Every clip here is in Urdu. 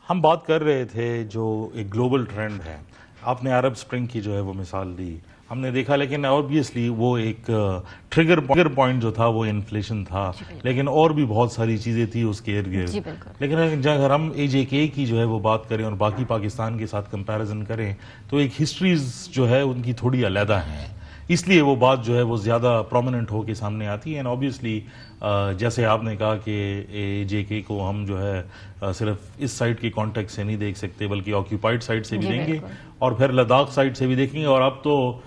ہم بات کر رہے تھے جو ایک گلوبل ٹرینڈ ہے. آپ نے عرب سپرنگ کی جو ہے وہ مثال دی, ہم نے دیکھا, لیکن آبویسلی وہ ایک ٹریگر پوائنٹ جو تھا وہ انفلیشن تھا, لیکن اور بھی بہت ساری چیزیں تھی اس کے ارد گرد. لیکن اگر ہم AJK کی جو ہے وہ بات کریں اور باقی پاکستان کے ساتھ کمپیریزن کریں تو ایک ہسٹریز جو ہے ان کی تھوڑی علیحدہ ہیں, اس لیے وہ بات جو ہے وہ زیادہ پرومیننٹ ہو کے سامنے آتی ہے. اینڈ آبویسلی جیسے آپ نے کہا کہ AJK کو ہم جو ہے صرف اس سائٹ کے کانٹیکٹ سے نہیں دیکھ سکتے بلکہ آکیوپائڈ سائٹ سے بھی دیں گے اور پھر لداخ سائٹ سے بھی دیکھیں گے. اور اب تو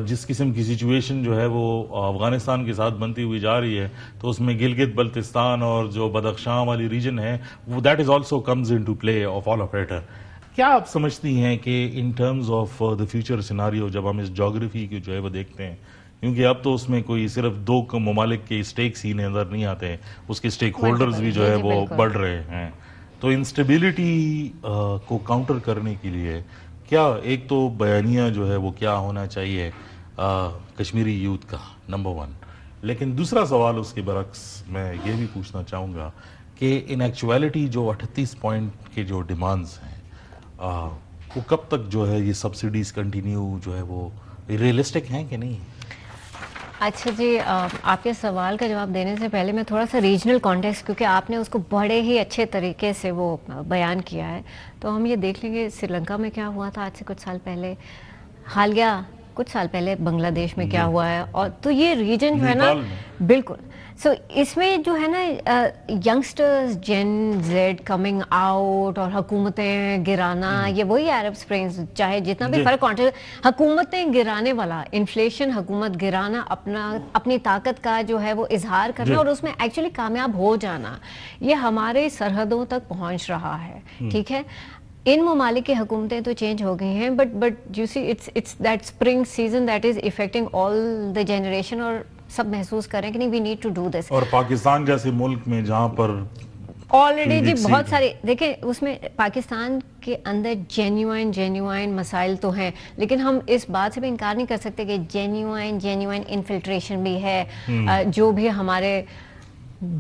جس قسم کی سچویشن جو ہے وہ افغانستان کے ساتھ بنتی ہوئی جا رہی ہے تو اس میں گلگت بلتستان اور جو بدخشاں والی ریجن ہے وہ that is also comes in to play of all of it. کیا آپ سمجھتی ہیں کہ in terms of the future scenario جب ہم اس جیوگرافی کی جو ہے وہ دیکھتے ہیں, کیونکہ اب تو اس میں کوئی صرف دو ممالک کے اسٹیکس ہی نظر نہیں آتے ہیں, اس کے اسٹیک ہولڈرز بھی جو ہے وہ بڑھ رہے ہیں, تو انسٹیبلٹی کو کاؤنٹر کرنے کے لیے کیا ایک تو بیانیہ جو ہے وہ کیا ہونا چاہیے کشمیری یوتھ کا, نمبر 1. لیکن دوسرا سوال اس کے برعکس میں یہ بھی پوچھنا چاہوں گا کہ ان ایکچویلٹی جو 38 پوائنٹ کے جو ڈیمانڈز ہیں وہ کب تک جو ہے یہ سبسڈیز کنٹینیو جو ہے وہ ریئلسٹک ہیں کہ نہیں؟ اچھا جی, آپ کے سوال کا جواب دینے سے پہلے میں تھوڑا سا ریجنل کانٹیکسٹ, کیونکہ آپ نے اس کو بڑے ہی اچھے طریقے سے وہ بیان کیا ہے, تو ہم یہ دیکھ لیں گے سری لنکا میں کیا ہوا تھا آج سے کچھ سال پہلے, حالیہ کچھ سال پہلے بنگلہ دیش میں کیا ہوا ہے, اور تو یہ ریجن جو ہے نا بالکل سو اس میں جو ہے نا youngsters Gen Z coming out اور حکومتیں گرانا, یہ وہی عرب سپرنگز, چاہے جتنا بھی فرق حکومتیں گرانے والا, انفلیشن, حکومت گرانا, اپنی طاقت کا جو ہے وہ اظہار کرنا اور اس میں ایکچولی کامیاب ہو جانا, یہ ہمارے سرحدوں تک پہنچ رہا ہے. ٹھیک ہے, ان ممالک کی حکومتیں تو چینج ہو گئی ہیں, but you see it's that spring season that is affecting all the generation, اور سب محسوس کریں کہ نہیں we need to do this. اور پاکستان جیسے ملک میں جہاں پر آلریڈی جی بہت سارے دیکھیں, اس میں پاکستان کے اندر جینیوائن مسائل تو ہیں, لیکن ہم اس بات سے بھی انکار نہیں کر سکتے کہ جینیوائن انفلٹریشن بھی ہے. جو بھی ہمارے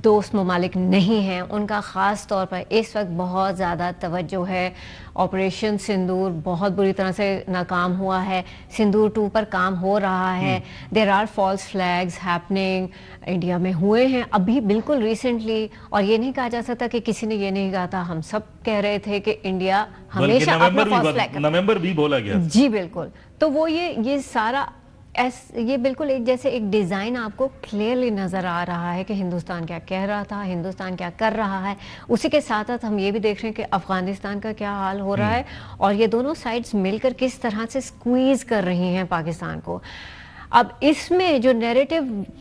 دوست ممالک نہیں ہیں ان کا خاص طور پر اس وقت بہت زیادہ توجہ ہے. آپریشن سندور بہت بری طرح سے ناکام ہوا ہے, سندور 2 پر کام ہو رہا ہے. There are false flags happening, India میں ہوئے ہیں ابھی بالکل ریسنٹلی, اور یہ نہیں کہا جا سکتا کہ کسی نے یہ نہیں کہا تھا, ہم سب کہہ رہے تھے کہ انڈیا ہمیشہ اپنا فالس فلیگ, نومبر بھی بولا گیا جی بالکل. تو وہ یہ سارا یہ بالکل ایک جیسے ایک ڈیزائن آپ کو کلیئرلی نظر آ رہا ہے کہ ہندوستان کیا کہہ رہا تھا, ہندوستان کیا کر رہا ہے. اسی کے ساتھ ساتھ ہم یہ بھی دیکھ رہے ہیں کہ افغانستان کا کیا حال ہو رہا ہے, اور یہ دونوں سائڈز مل کر کس طرح سے سکویز کر رہی ہیں پاکستان کو. اب اس میں جو نیریٹو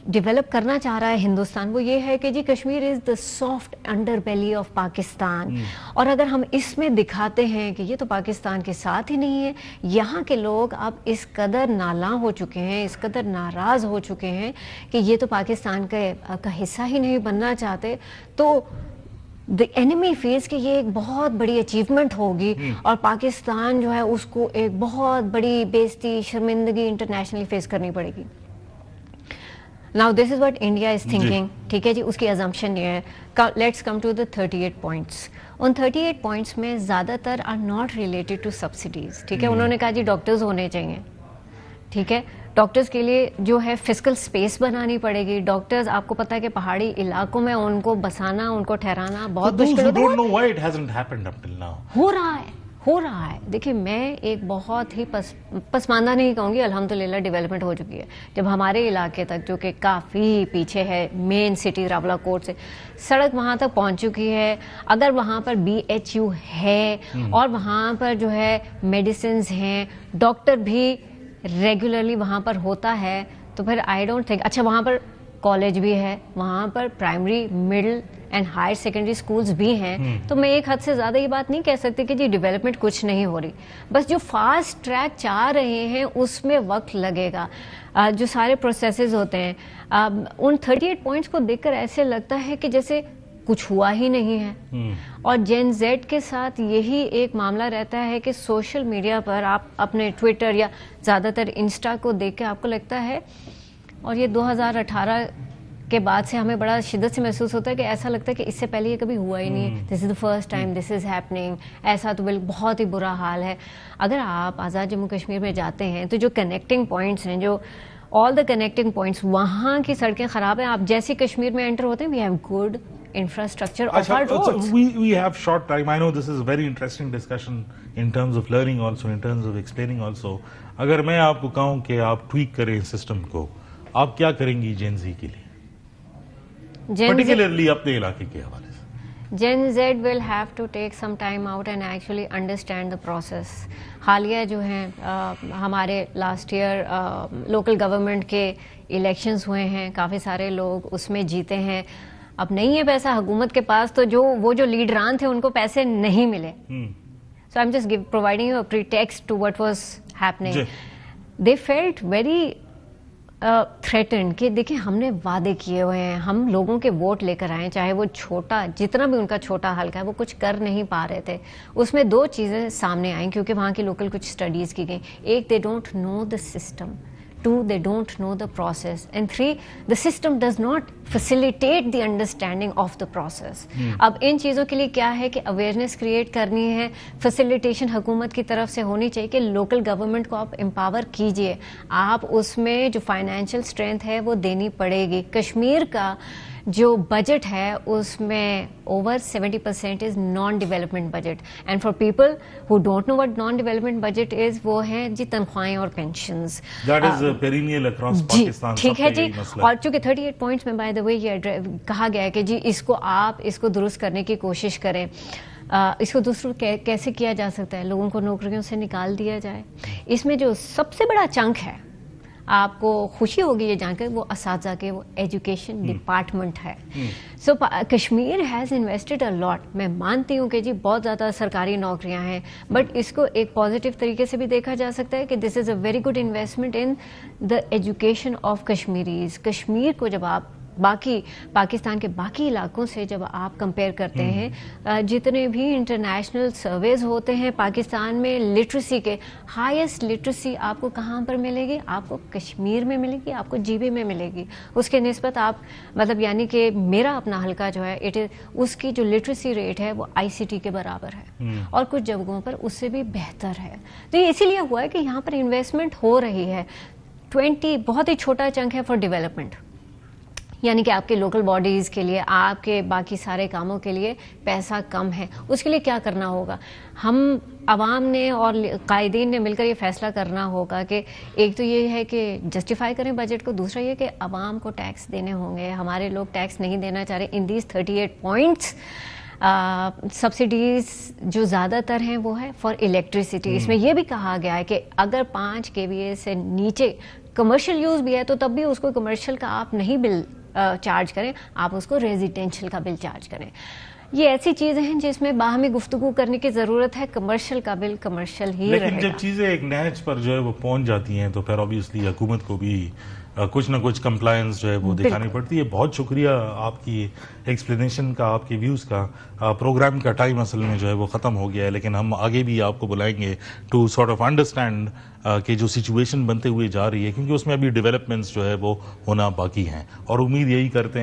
ڈیولپ کرنا چاہ رہا ہے ہندوستان وہ یہ ہے کہ جی Kashmir is the soft underbelly of Pakistan, اور اگر ہم اس میں دکھاتے ہیں کہ یہ تو پاکستان کے ساتھ ہی نہیں ہے, یہاں کے لوگ اب اس قدر نالاں ہو چکے ہیں, اس قدر ناراض ہو چکے ہیں کہ یہ تو پاکستان کا حصہ ہی نہیں بننا چاہتے, تو the enemy feels کہ یہ ایک بہت بڑی اچیومنٹ ہوگی اور پاکستان جو ہے اس کو ایک بہت بڑی بےعزتی, شرمندگی انٹرنیشنلی فیس کرنی پڑے گی. Now this is what India is thinking. ٹھیک ہے جی, اس کی assumption یہ ہے. Let's come to the 38 points. In 38 points میں زیادہ تر are not related to subsidies. ٹھیک ہے, انہوں نے کہا جی ڈاکٹرز ہونے چاہیے. ٹھیک ہے, ڈاکٹرز کے لیے جو ہے فزیکل سپیس بنانی پڑے گی. ڈاکٹرز آپ کو پتا ہے کہ پہاڑی علاقوں میں ان کو بسانا, ان کو ٹھہرانا بہت مشکل ہو رہا ہے. دیکھیں میں ایک بہت ہی پسماندہ نہیں کہوں گی, الحمدللہ ڈیولپمنٹ ہو چکی ہے. جب ہمارے علاقے تک جو کہ کافی پیچھے ہے مین سٹی راولا کوٹ سے, سڑک وہاں تک پہنچ چکی ہے, اگر وہاں پر BHU ہے اور وہاں پر جو ہے میڈیسنز ہیں, ڈاکٹر بھی ریگولرلی وہاں پر ہوتا ہے, تو پھر آئی ڈونٹ تھنک, اچھا وہاں پر کالج بھی ہے, وہاں پر primary, middle and higher secondary schools بھی ہیں, تو میں ایک حد سے زیادہ یہ بات نہیں کہہ سکتی کہ جی ڈیولپمنٹ کچھ نہیں ہو رہی. بس جو فاسٹ ٹریک چاہ رہے ہیں اس میں وقت لگے گا. جو سارے پروسیسز ہوتے ہیں, ان 38 پوائنٹس کو دیکھ کر ایسے لگتا ہے کہ جیسے کچھ ہوا ہی نہیں ہے. اور جین زیڈ کے ساتھ یہی ایک معاملہ رہتا ہے کہ سوشل میڈیا پر آپ اپنے ٹویٹر یا زیادہ تر انسٹا کو دیکھ کے آپ کو لگتا ہے, اور یہ 2018 کے بعد سے ہمیں بڑا شدت سے محسوس ہوتا ہے کہ ایسا لگتا ہے کہ اس سے پہلے یہ کبھی ہوا ہی نہیں ہے. This is the first time this is happening. ایسا تو بہت ہی برا حال ہے. اگر آپ آزاد جموں کشمیر میں جاتے ہیں تو جو کنیکٹنگ پوائنٹس ہیں, جو آل دا کنیکٹنگ پوائنٹس, وہاں کی سڑکیں خراب ہیں. آپ جیسے کشمیر میں انٹر ہوتے ہیں, we have good infrastructure of our roads. We have short time. I know this is a very interesting discussion in terms of learning also, in terms of explaining also. اگر میں آپ کو کہوں کہ آپ ٹویک کریں سسٹم کو, آپ کیا کریں گی جین زی کے لیے, پرٹیکولرلی اپنے علاقے کے حوالے سے؟ Gen Z will have to take some time out and actually understand the process. حالیہ جو ہیں ہمارے لاسٹ ایئر لوکل گورنمنٹ کے الیکشنز ہوئے ہیں, کافی سارے لوگ اس میں جیتے ہیں. اب نہیں ہے پیسہ حکومت کے پاس, تو وہ جو لیڈران تھے ان کو پیسے نہیں ملے. So I'm just providing you a pretext to what was happening. They felt very threatened کہ دیکھیں ہم نے وعدے کیے ہوئے ہیں, ہم لوگوں کے ووٹ لے کر آئے, چاہے وہ چھوٹا جتنا بھی ان کا چھوٹا حلقہ ہے, وہ کچھ کر نہیں پا رہے تھے. اس میں دو چیزیں سامنے آئیں کیونکہ وہاں کی لوکل کچھ اسٹڈیز کی گئیں. ایک, they don't know the system. 2, they don't know the process. And 3, the system does not facilitate the understanding of the process. اب ان چیزوں کے لیے کیا ہے کہ اویئرنیس کریٹ کرنی ہے, فیسیلیٹیشن حکومت کی طرف سے ہونی چاہیے کہ لوکل گورنمنٹ کو آپ امپاور کیجئے, آپ اس میں جو فائنینشیل اسٹرینتھ ہے وہ دینی پڑے گی. کشمیر کا جو بجٹ ہے اس میں over 70% is non development budget. And for people who don't know what non development budget is, وہ ہیں جی تنخواہیں اور pensions. That is perennial across Pakistan. ٹھیک ہے جی. اور چونکہ 38 پوائنٹس میں بائی دا وے یہ کہا گیا ہے کہ جی اس کو درست کرنے کی کوشش کریں. اس کو درست کیسے کیا جا سکتا ہے؟ لوگوں کو نوکریوں سے نکال دیا جائے. اس میں جو سب سے بڑا چنک ہے, آپ کو خوشی ہوگی یہ جان کر, وہ اساتذہ کے, وہ ایجوکیشن ڈپارٹمنٹ ہے. سو کشمیر ہیز انویسٹڈ اے لاٹ. میں مانتی ہوں کہ جی بہت زیادہ سرکاری نوکریاں ہیں, بٹ اس کو ایک پازیٹیو طریقے سے بھی دیکھا جا سکتا ہے کہ this is a very good investment in the education of Kashmiris. Kashmir کو جب آپ باقی پاکستان کے باقی علاقوں سے جب آپ کمپیئر کرتے ہیں, جتنے بھی انٹرنیشنل سرویز ہوتے ہیں پاکستان میں لٹریسی کے, ہائیسٹ لٹریسی آپ کو کہاں پر ملے گی؟ آپ کو کشمیر میں ملے گی, آپ کو جی بی میں ملے گی. اس کے نسبت آپ مطلب یعنی کہ میرا اپنا حلقہ جو ہے اس کی جو لٹریسی ریٹ ہے وہ آئی سی ٹی کے برابر ہے, اور کچھ جگہوں پر اس سے بھی بہتر ہے. تو یہ اسی لیے ہوا ہے کہ یہاں پر انویسٹمنٹ ہو رہی ہے. 20 بہت ہی چھوٹا چنک ہے فار ڈیولپمنٹ, یعنی کہ آپ کے لوکل باڈیز کے لیے, آپ کے باقی سارے کاموں کے لیے پیسہ کم ہے. اس کے لیے کیا کرنا ہوگا؟ ہم عوام نے اور قائدین نے مل کر یہ فیصلہ کرنا ہوگا کہ ایک تو یہ ہے کہ جسٹیفائی کریں بجٹ کو, دوسرا یہ کہ عوام کو ٹیکس دینے ہوں گے. ہمارے لوگ ٹیکس نہیں دینا چاہ رہے. ان دیز 38 پوائنٹس سبسڈیز جو زیادہ تر ہیں وہ ہے فار الیکٹریسٹی. اس میں یہ بھی کہا گیا ہے کہ اگر 5 kVA سے نیچے کمرشل یوز بھی ہے تو تب بھی اس کو کمرشل کا آپ نہیں بل چارج کریں, آپ اس کو ریزیڈینشل کا بل چارج کریں. یہ ایسی چیزیں ہیں جس میں باہمی گفتگو کرنے کی ضرورت ہے. کمرشل کا بل کمرشل ہی رہے گا. لیکن جب چیزیں ایک نہج پر جو ہے وہ پہنچ جاتی ہیں تو پھر obviously حکومت کو بھی کچھ نہ کچھ کمپلائنس جو ہے وہ دکھانی پڑتی ہے. بہت شکریہ آپ کی ایکسپلینیشن کا, آپ کے ویوز کا. پروگرام کا ٹائم اصل میں جو ہے وہ ختم ہو گیا ہے, لیکن ہم آگے بھی آپ کو بلائیں گے ٹو سارٹ آف انڈرسٹینڈ کہ جو سچویشن بنتے ہوئے جا رہی ہے, کیونکہ اس میں ابھی ڈیولپمنٹس جو ہے وہ ہونا باقی ہیں, اور امید یہی کرتے ہیں